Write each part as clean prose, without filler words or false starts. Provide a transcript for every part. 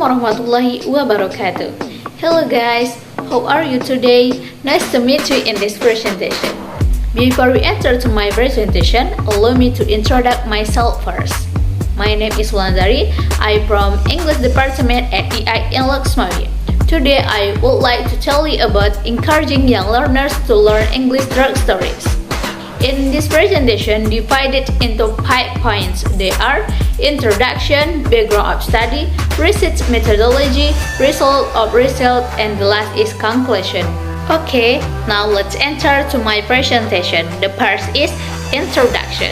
warahmatullahi wabarakatuh. Hello guys, how are you today? Nice to meet you in this presentation. Before we enter to my presentation, allow me to introduce myself first. My name is Wulan Dari. I'm from English Department at IAIN Lhokseumawe. Today I would like to tell you about encouraging young learners to learn English through stories. In this presentation, divided into 5 points. They are introduction, background of study, research methodology, result of research, and the last is conclusion. Okay, now let's enter to my presentation. The first is introduction.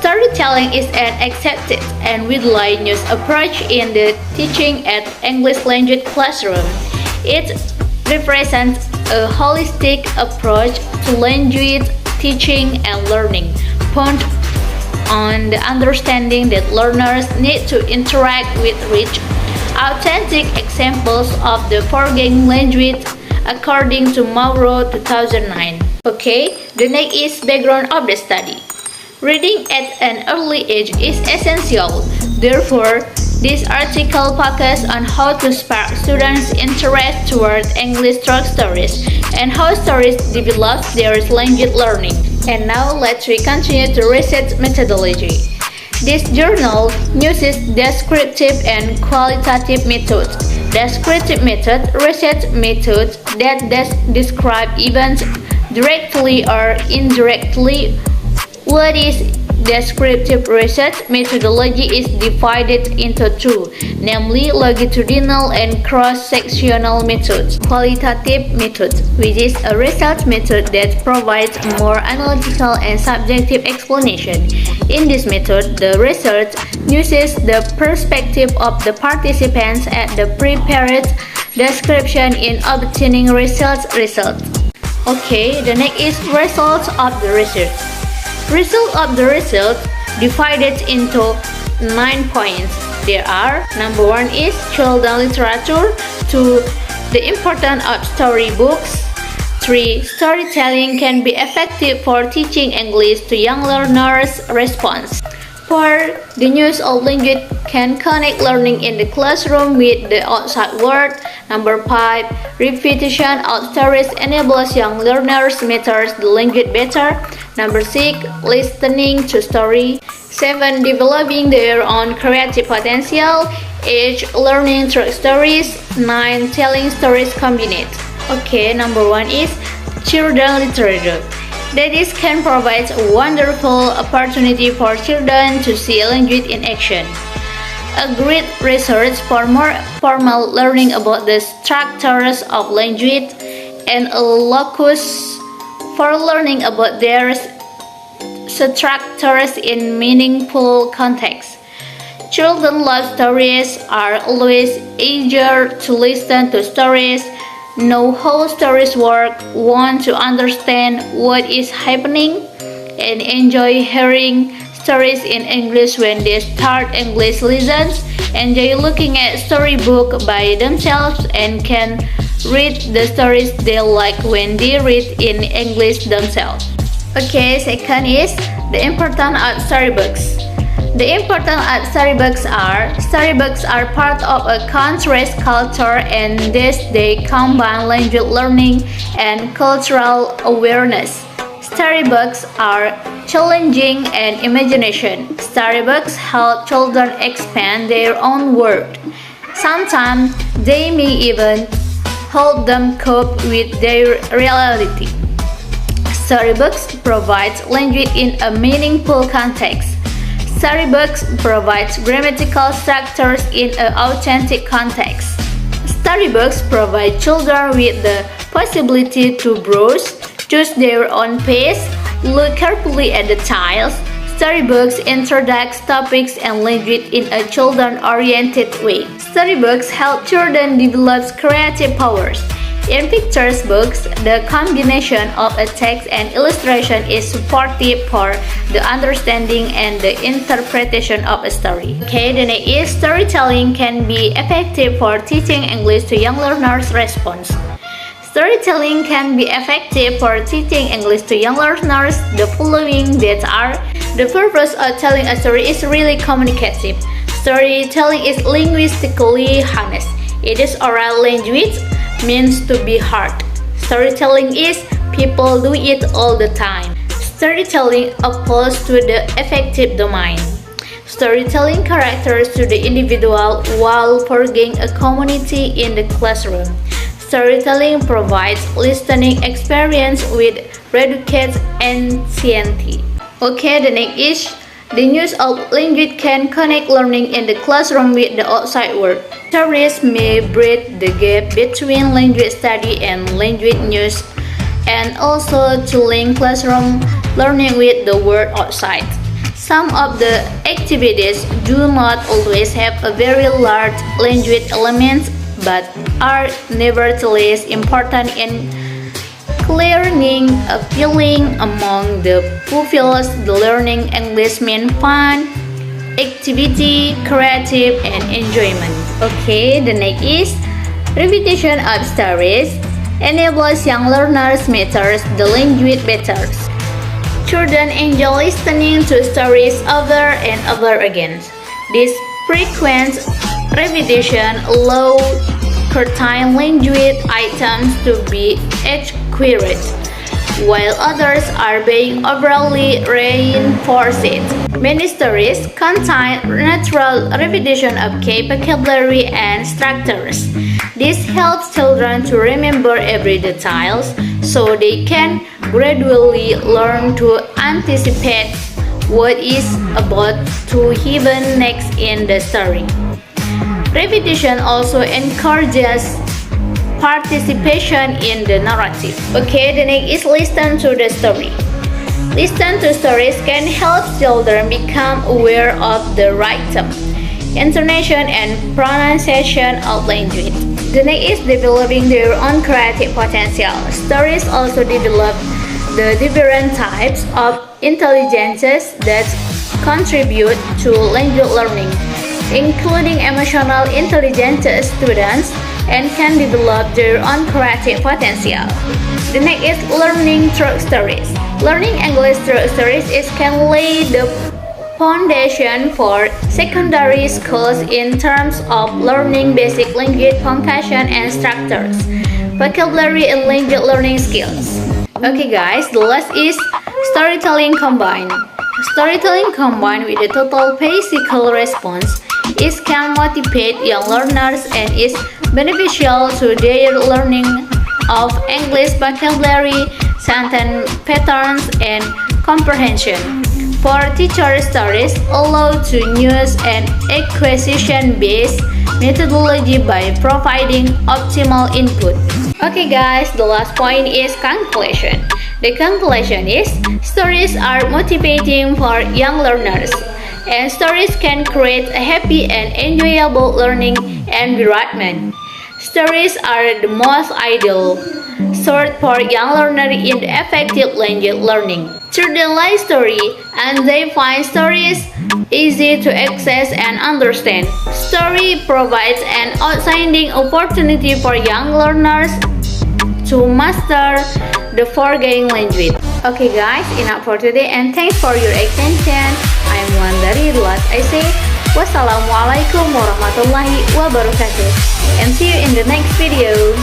Storytelling is an accepted and widely used approach in the teaching at English language classroom. It represents a holistic approach to language teaching and learning, founded on the understanding that learners need to interact with rich, authentic examples of the foregoing language according to Mauro 2009. Okay, the next is background of the study. Reading at an early age is essential. Therefore, this article focuses on how to spark students' interest toward English through stories and how stories develop their language learning. And now let's continue to research methodology. This journal uses descriptive and qualitative methods. Descriptive method, research methods that describe events directly or indirectly. What is descriptive research methodology is divided into two, namely longitudinal and cross-sectional methods. Qualitative method, which is a research method that provides a more analytical and subjective explanation. In this method, the research uses the perspective of the participants and the prepared description in obtaining results. Okay, the next is results of the research. Result of the research divided into 9 points. There are, number 1 is children literature, 2 the importance of storybooks, 3 storytelling can be effective for teaching English to young learners, response, 4 the use of language can connect learning in the classroom with the outside world, number 5 repetition of stories enables young learners master the language better, number 6 listening to story, 7 developing their own creative potential, 8 learning through stories, 9 telling stories combined. Okay, number 1 is children literature. That is can provide a wonderful opportunity for children to see language in action. A great resource for more formal learning about the structures of language, and a locus for learning about their structures in meaningful context. Children love stories, are always eager to listen to stories, know how stories work, want to understand what is happening, and enjoy hearing stories in English when they start English lessons, enjoy looking at storybook by themselves, and can read the stories they like when they read in English themselves. Okay, second is the importance of storybooks. The importance of storybooks are part of a country's culture, and thus they combine language learning and cultural awareness. Storybooks are challenging and imagination. Storybooks help children expand their own world. Sometimes they may even help them cope with their reality. Storybooks provide language in a meaningful context. Storybooks provide grammatical structures in an authentic context. Storybooks provide children with the possibility to browse, choose their own pace, look carefully at the tiles. Storybooks introduce topics and language in a children-oriented way. Storybooks help children develop creative powers. In pictures books, the combination of a text and illustration is supportive for the understanding and the interpretation of a story. Okay, the next is storytelling can be effective for teaching English to young learners, response. Storytelling can be effective for teaching English to young learners. The following that are: the purpose of telling a story is really communicative. Storytelling is linguistically honest. It is oral language, means to be heard. Storytelling is people do it all the time. Storytelling appeals to the affective domain. Storytelling characters to the individual while forging a community in the classroom. Storytelling provides listening experience with reduced anxiety. Okay, the next is the use of language can connect learning in the classroom with the outside world. Tadris may bridge the gap between language study and language use, and also to link classroom learning with the world outside. Some of the activities do not always have a very large language element, but are nevertheless important in clearing a feeling among the pupils. The learning English means fun, activity, creative, and enjoyment. Okay, the next is repetition of stories enables young learners master the language better. Children enjoy listening to stories over and over again. This frequent repetition allows certain language items to be accurate, while others are being overly reinforced. Many stories contain natural repetition of key vocabulary and structures. This helps children to remember every detail, so they can gradually learn to anticipate what is about to happen next in the story. Repetition also encourages participation in the narrative. Okay, the next is listen to the story. Listen to stories can help children become aware of the rhythm, intonation, and pronunciation of language. The next is developing their own creative potential. Stories also develop the different types of intelligences that contribute to language learning, including emotional intelligence students, and can develop their own creative potential. The next is learning through stories. Learning English through stories can lay the foundation for secondary schools in terms of learning basic language function and structures, vocabulary, and language learning skills. Okay guys, the last is storytelling combined. Storytelling combined with a total physical response can motivate young learners and is beneficial to their learning of English vocabulary, sentence patterns, and comprehension. For teacher stories, allow to use an acquisition-based methodology by providing optimal input. Okay guys, the last point is conclusion. The conclusion is stories are motivating for young learners, and stories can create a happy and enjoyable learning environment. Stories are the most ideal source for young learners in effective language learning. Children like story, and they find stories easy to access and understand. Story provides an outstanding opportunity for young learners to master the foregoing language. Okay guys, enough for today, and thanks for your attention. I am Wulan Dari. I say wassalamualaikum warahmatullahi wabarakatuh, and see you in the next video.